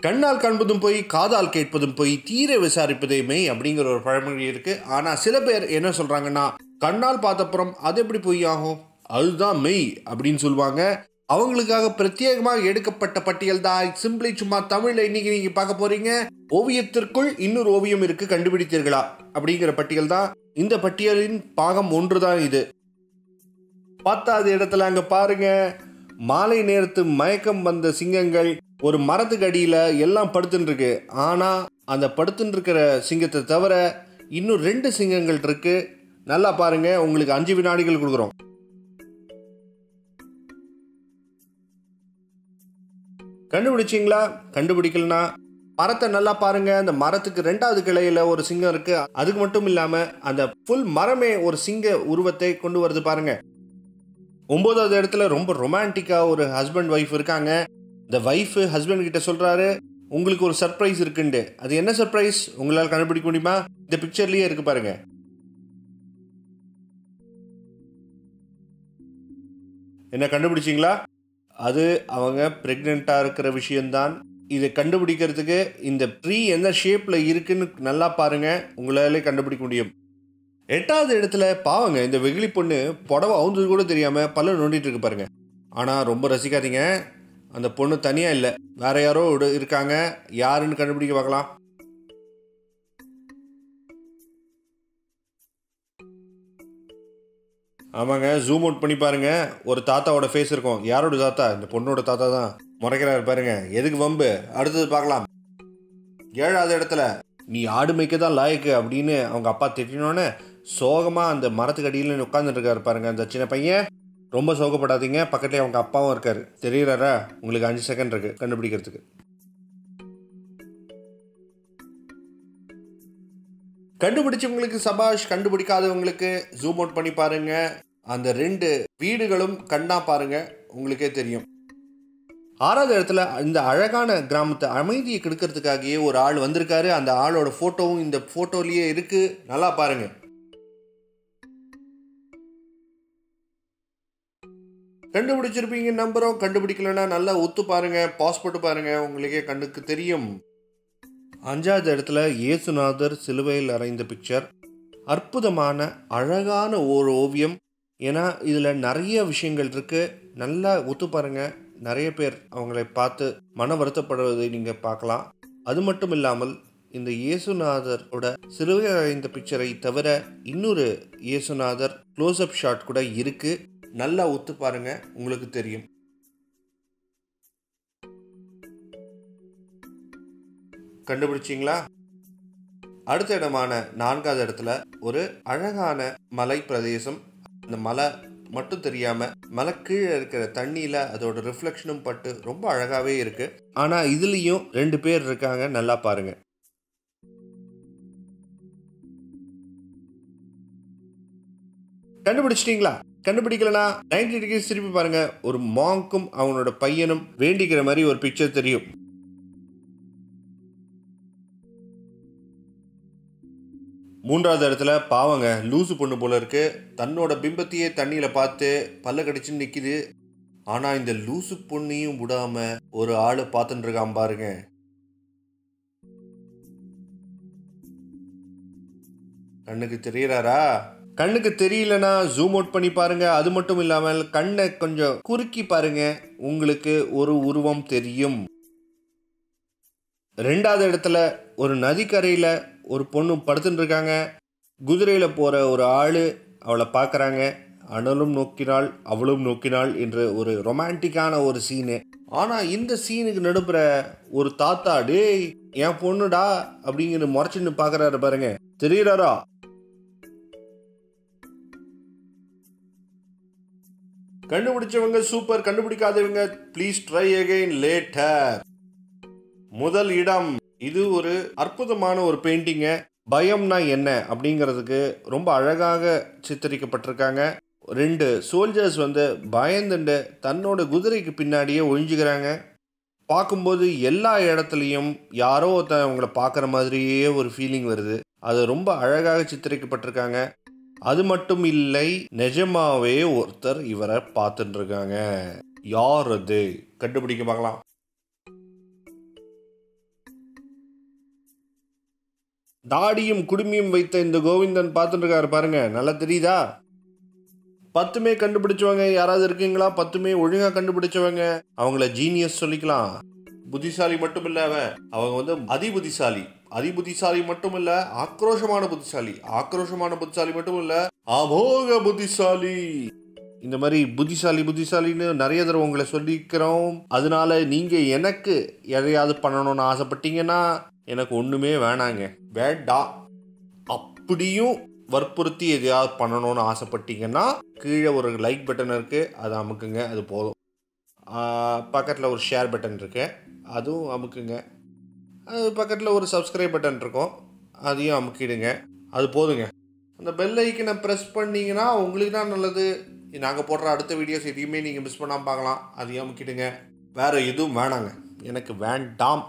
கண்ணால் காண்பதும் போய் காதால் கேட்பதும் போய் தீர விசாரிப்பதே மெய் அப்படிங்கிற ஒரு பழமொழி இருக்கு. ஆனா சில பேர் என்ன சொல்றாங்கன்னா, கண்ணால் பார்த்தப்புறம் அது எப்படி பொய் ஆகும், அதுதான் மெய் அப்படின்னு சொல்லுவாங்க. அவங்களுக்காக பிரத்யேகமாக எடுக்கப்பட்ட பட்டியல் தான் சிம்பிளி சும்மா தமிழ்ல இன்னைக்கு நீங்க பார்க்க போறீங்க. ஓவியத்திற்குள் இன்னொரு ஓவியம் இருக்கு, கண்டுபிடித்தீர்களா அப்படிங்கிற பட்டியல் தான். இந்த பட்டியலின் பாகம் 1 தான் இது. 10வது இடத்துல அங்க பாருங்க, மாலை நேரத்து மயக்கம் வந்த சிங்கங்கள் ஒரு மரத்துக்கு அடியில எல்லாம் படுத்துட்டு இருக்கு. ஆனா அந்த படுத்துட்டு இருக்கிற சிங்கத்தை தவிர இன்னும் 2 சிங்கங்கள் இருக்கு. நல்லா பாருங்க, உங்களுக்கு 5 வினாடிகள் கொடுக்குறோம். கண்டுபிடிச்சிங்களா? கண்டுபிடிக்கலனா மரத்தை நல்லா பாருங்க. அந்த மரத்துக்கு 2வது கிளையில ஒரு சிங்கம் இருக்கு. அதுக்கு மட்டும் இல்லாம அந்த ஃபுல் மரமே ஒரு சிங்க உருவத்தை கொண்டு வருது பாருங்க. 9வது இடத்துல ரொம்ப ரொமான்டிக்கா ஒரு ஹஸ்பண்ட் ஒய்ஃப் இருக்காங்க. இந்த ஒய்ஃப் ஹஸ்பண்ட் கிட்ட சொல்றாரு, உங்களுக்கு ஒரு சர்ப்ரைஸ் இருக்குண்டு. அது என்ன சர்ப்ரைஸ் உங்களால் கண்டுபிடிக்க முடியுமா? இந்த பிக்சர்லயே இருக்கு பாருங்க. என்ன கண்டுபிடிச்சிங்களா? அது அவங்க பிரெக்னெண்டா இருக்கிற விஷயம்தான். இதை கண்டுபிடிக்கிறதுக்கு இந்த ட்ரீ என்ன ஷேப்ல இருக்குன்னு நல்லா பாருங்க, உங்களாலே கண்டுபிடிக்க முடியும். 8வது இடத்துல பாவங்க, இந்த வெகுளி பொண்ணு புடவை அவுந்தது கூட தெரியாம பல்ல நோண்டிட்டு இருக்கு பாருங்க. ஆனா ரொம்ப ரசிக்காதீங்க, அந்த பொண்ணு தனியா இல்லை, வேற யாரோ இருக்காங்க. யாருன்னு கண்டுபிடிக்க பார்க்கலாம். ஆமாங்க, ஜூம் அவுட் பண்ணி பாருங்க, ஒரு தாத்தாவோட ஃபேஸ் இருக்கும். யாரோட தாத்தா? இந்த பொண்ணோட தாத்தா தான். முறைக்கிறாரு பாருங்க. எதுக்கு வம்பு? அடுத்தது பார்க்கலாம். 7வது இடத்துல நீ ஆடு மேய்க்க தான் லாயக்கு அப்படின்னு அவங்க அப்பா திட்டினோன்னே சோகமா அந்த மரத்துக்கு அடியில் உட்கார்ந்துட்டு இருக்காரு பாருங்க அந்த சின்ன பையன். ரொம்ப சோகப்படாதீங்க, பக்கத்துலேயே அவங்க அப்பாவும் இருக்காரு. தெரியுறாரா? உங்களுக்கு 5 செகண்ட் இருக்கு கண்டுபிடிக்கிறதுக்கு. கண்டுபிடிச்சவங்களுக்கு சபாஷ், கண்டுபிடிக்காதவங்களுக்கு ஜூம் அவுட் பண்ணி பாருங்க. அந்த 2 வீடுகளும் கண்ணா பாருங்க, உங்களுக்கே தெரியும். 6வது இடத்துல இந்த அழகான கிராமத்தை அமைதியை கெடுக்கிறதுக்காகவே ஒரு ஆள் வந்திருக்காரு. அந்த ஆளோட போட்டோவும் இந்த போட்டோலயே இருக்கு, நல்லா பாருங்க. கண்டுபிடிச்சிருப்பீங்க நம்புறோம். கண்டுபிடிக்கலன்னா நல்லா ஒத்து பாருங்க, பாஸ் போட்டு பாருங்க, உங்களுக்கே கண்ணுக்கு தெரியும். 5வது இடத்துல இயேசுநாதர் சிலுவையில் அறைந்த பிக்சர். அற்புதமான அழகான ஒரு ஓவியம். ஏன்னா இதில் நிறைய விஷயங்கள் இருக்கு, நல்லா ஒத்து பாருங்க. நிறைய பேர் அவங்களை பார்த்து மன வருத்தப்படுவதை நீங்கள் பார்க்கலாம். அது மட்டும் இல்லாமல் இந்த இயேசுநாதரோட சிலுவையில் அறைந்த பிக்சரை தவிர இன்னொரு இயேசுநாதர் க்ளோஸ்அப் ஷாட் கூட இருக்கு, நல்லா ஒத்து பாருங்க, உங்களுக்கு தெரியும். கண்டுபிடிச்சிங்களா? அடுத்த இடமான 4வது இடத்துல ஒரு அழகான மலை பிரதேசம். அந்த மலை மட்டும் தெரியாம மலை கீழே இருக்கிற தண்ணியில அதோட ரிஃப்ளெக்ஷனும் பட்டு ரொம்ப அழகாவே இருக்கு. ஆனா இதுலயும் 2 பேர் இருக்காங்க, நல்லா பாருங்க. கண்டுபிடிச்சிட்டீங்களா? கண்டுபிடிக்கலனா 90 டிகிரி திருப்பி பாருங்க. ஒரு மாங்கும் அவனோட பையனும் வேண்டிக்கிற மாதிரி ஒரு பிக்சர் தெரியும். மூன்றாவது இடத்துல பாவங்க, லூசு பொண்ணு போல இருக்கு. தன்னோட பிம்பத்தையே தண்ணியில பார்த்து பல்ல கடிச்சுன்னு நிக்குது. ஆனா இந்த லூசு பொண்ணையும் விடாம ஒரு ஆளு பார்த்துட்டு இருக்கான் பாருங்க. கண்ணுக்கு தெரியறாரா? கண்ணுக்கு தெரியலனா ஜூம் அவுட் பண்ணி பாருங்க. அது மட்டும் இல்லாமல் கண்ணை கொஞ்சம் குறுக்கி பாருங்க, உங்களுக்கு ஒரு உருவம் தெரியும். 2வது இடத்துல ஒரு நதிக்கரையில ஒரு பொண்ணு படுத்துட்டு இருக்காங்க. குதிரையில போற ஒரு ஆளு அவளை பார்க்கறாங்க. அனலும் நோக்கினாள் அவளும் நோக்கினாள் என்று ஒரு ரொமான்டிக்கான ஒரு சீனு. ஆனா இந்த சீனுக்கு நடுப்புற ஒரு தாத்தா, டேய் என் பொண்ணுடா அப்படிங்கிற முறைச்சுன்னு பாக்குறாரு பாருங்க. தெரியுறாரா? கண்டுபிடிச்சவங்க சூப்பர், கண்டுபிடிக்காதவங்க ப்ளீஸ் ட்ரை அகைன் லேட்டர். முதல் இடம். இது ஒரு அற்புதமான ஒரு பெயிண்டிங்க. பயம்னா என்ன அப்படிங்கிறதுக்கு ரொம்ப அழகாக சித்தரிக்கப்பட்டிருக்காங்க. 2 சோல்ஜர்ஸ் பயந்துண்டு தன்னோட குதிரைக்கு பின்னாடியே ஒழிஞ்சுக்கிறாங்க. பார்க்கும்போது எல்லா இடத்துலையும் யாரோ ஒருத்தன் அவங்கள பார்க்குற மாதிரியே ஒரு ஃபீலிங் வருது. அது ரொம்ப அழகாக சித்தரிக்கப்பட்டிருக்காங்க. அது மட்டும் இல்லை, நிஜமாவே ஒருத்தர் இவரை பார்த்துட்டு இருக்காங்க. யார் அது? கண்டுபிடிக்க பார்க்கலாம். தாடியும் குடுமியும் வைத்த இந்த கோவிந்தன் பார்த்துட்டு இருக்காரு பாருங்க, நல்லா தெரியுதா? 10மே கண்டுபிடிச்சவங்க யாராவது இருக்கீங்களா? 10மே ஒழுங்காக கண்டுபிடிச்சவங்க, அவங்கள ஜீனியஸ் சொல்லிக்கலாம். புத்திசாலி மட்டும் இல்லை, அவங்க அதிபுத்திசாலி. அதிபுத்திசாலி மட்டும் இல்லை, ஆக்ரோஷமான புத்திசாலி. ஆக்ரோஷமான புத்திசாலி மட்டும் இல்லை, அமோக புத்திசாலி. இந்த மாதிரி புத்திசாலின்னு நிறைய தடவை உங்களை சொல்லிக்கிறோம். அதனால நீங்கள் எனக்கு எதையாவது பண்ணணும்னு ஆசைப்பட்டீங்கன்னா எனக்கு ஒன்றுமே வேணாங்க, வேண்டாம். அப்படியும் வற்புறுத்தி எதையாவது பண்ணணும்னு ஆசைப்பட்டீங்கன்னா கீழே ஒரு லைக் பட்டன் இருக்குது, அதை அமுக்குங்க, அது போதும். பக்கத்தில் ஒரு ஷேர் பட்டன் இருக்கு, அதுவும் அமுக்குங்க. அது பக்கத்தில் ஒரு சப்ஸ்கிரைப் பட்டன் இருக்கும், அதையும் அமுக்கிடுங்க, அது போதுங்க. அந்த பெல் ஐக்கனை ப்ரெஸ் பண்ணிங்கன்னா உங்களுக்கு தான் நல்லது. நாங்கள் போடுற அடுத்த வீடியோஸ் எதையுமே நீங்கள் மிஸ் பண்ணாமல் பார்க்கலாம். அதையும் அமுக்கிடுங்க. வேறு எதுவும் வேணாங்க, எனக்கு வேண்டாம்.